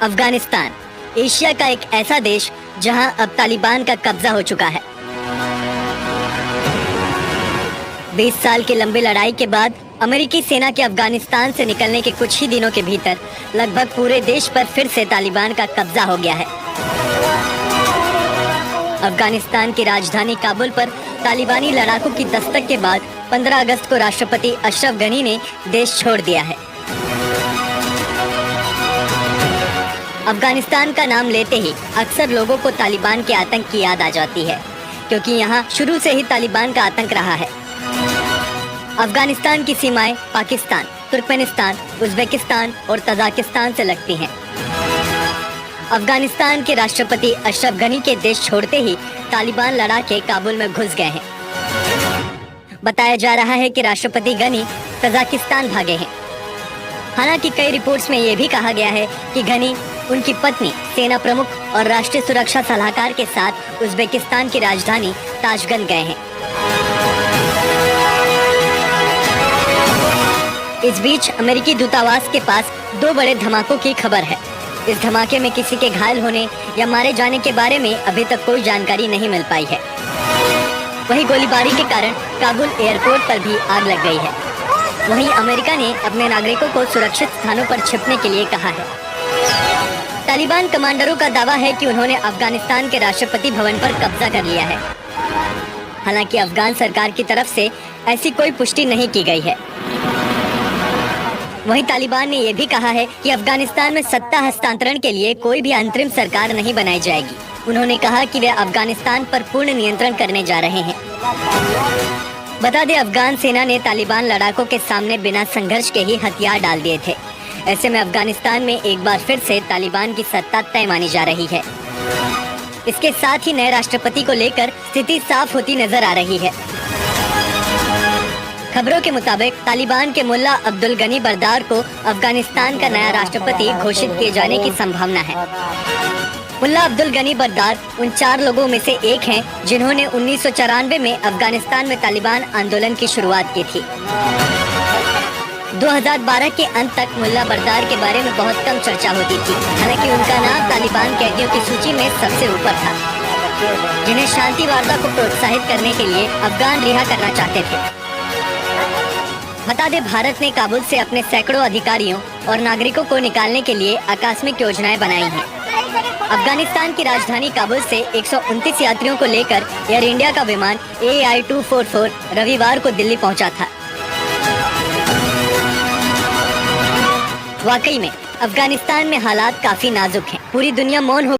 Afghanistan Asia का एक ऐसा देश जहां अब तालिबान का कब्जा हो चुका है। 20 साल की लंबी लड़ाई के बाद अमेरिकी सेना के अफगानिस्तान से निकलने के कुछ ही दिनों के भीतर लगभग पूरे देश पर फिर से तालिबान का कब्जा हो गया है। अफगानिस्तान की राजधानी काबुल पर तालिबानी लड़ाकों की दस्तक के बाद 15 अगस्त को राष्ट्रपति अशरफ गनी ने देश छोड़ दिया है। अफगानिस्तान का नाम लेते ही अक्सर लोगों को तालिबान के आतंक की याद आ जाती है, क्योंकि यहाँ शुरू से ही तालिबान का आतंक रहा है। अफगानिस्तान की सीमाएं पाकिस्तान, तुर्कमेनिस्तान, उज्बेकिस्तान और तजाकिस्तान से लगती हैं। अफगानिस्तान के राष्ट्रपति अशरफ गनी के देश छोड़ते ही तालिबान लड़ाके काबुल में घुस गए हैं। बताया जा रहा है कि राष्ट्रपति गनी तजाकिस्तान भागे हैं। हालांकि कई रिपोर्ट्स में यह भी कहा गया है कि गनी उनकी पत्नी, सेना प्रमुख और राष्ट्रीय सुरक्षा सलाहकार के साथ उज्बेकिस्तान की राजधानी ताशकंद गए हैं। इस बीच अमेरिकी दूतावास के पास 2 बड़े धमाकों की खबर है। इस धमाके में किसी के घायल होने या मारे जाने के बारे में अभी तक कोई जानकारी नहीं मिल पाई है। वहीं गोलीबारी के कारण काबुल एयरपोर्ट पर भी आग लग गई है। वहीं अमेरिका ने अपने नागरिकों को सुरक्षित स्थानों पर छिपने के लिए कहा है। तालिबान कमांडरों का दावा है कि उन्होंने अफगानिस्तान के राष्ट्रपति भवन पर कब्जा कर लिया है। हालांकि अफगान सरकार की तरफ से ऐसी कोई पुष्टि नहीं की गई है। वहीं तालिबान ने यह भी कहा है कि अफगानिस्तान में सत्ता हस्तांतरण के लिए कोई भी अंतरिम सरकार नहीं बनाई जाएगी। उन्होंने कहा कि वे अफगानिस्तान पर पूर्ण नियंत्रण करने जा रहे हैं। बता दें, अफगान सेना ने तालिबान लड़ाकों के सामने बिना संघर्ष के ही हथियार डाल दिए थे। ऐसे में अफगानिस्तान में एक बार फिर से तालिबान की सत्ता तय मानी जा रही है। इसके साथ ही नए राष्ट्रपति को लेकर स्थिति साफ होती नजर आ रही है। खबरों के मुताबिक तालिबान के मुल्ला अब्दुल गनी बरदार को अफगानिस्तान का नया राष्ट्रपति घोषित किए जाने की संभावना है। मुल्ला अब्दुल गनी बरदार उन 4 लोगों में से एक हैं जिन्होंने 1994 में अफगानिस्तान में तालिबान आंदोलन की शुरुआत की थी। 2012 के अंत तक मुल्ला बरदार के बारे में बहुत कम चर्चा होती थी। हालांकि उनका नाम तालिबान कैदियों की सूची में सबसे ऊपर था, जिन्हें शांति वार्ता को प्रोत्साहित करने के लिए अफगान रिहा करना चाहते थे। बता दें, भारत ने काबुल से अपने सैकड़ों अधिकारियों और नागरिकों को निकालने के लिए आकस्मिक योजनाएं बनाई हैं। अफगानिस्तान की राजधानी काबुल से 129 यात्रियों को लेकर एयर इंडिया का विमान AI-244 रविवार को दिल्ली पहुंचा था। वाकई में अफगानिस्तान में हालात काफी नाजुक हैं। पूरी दुनिया मौन हो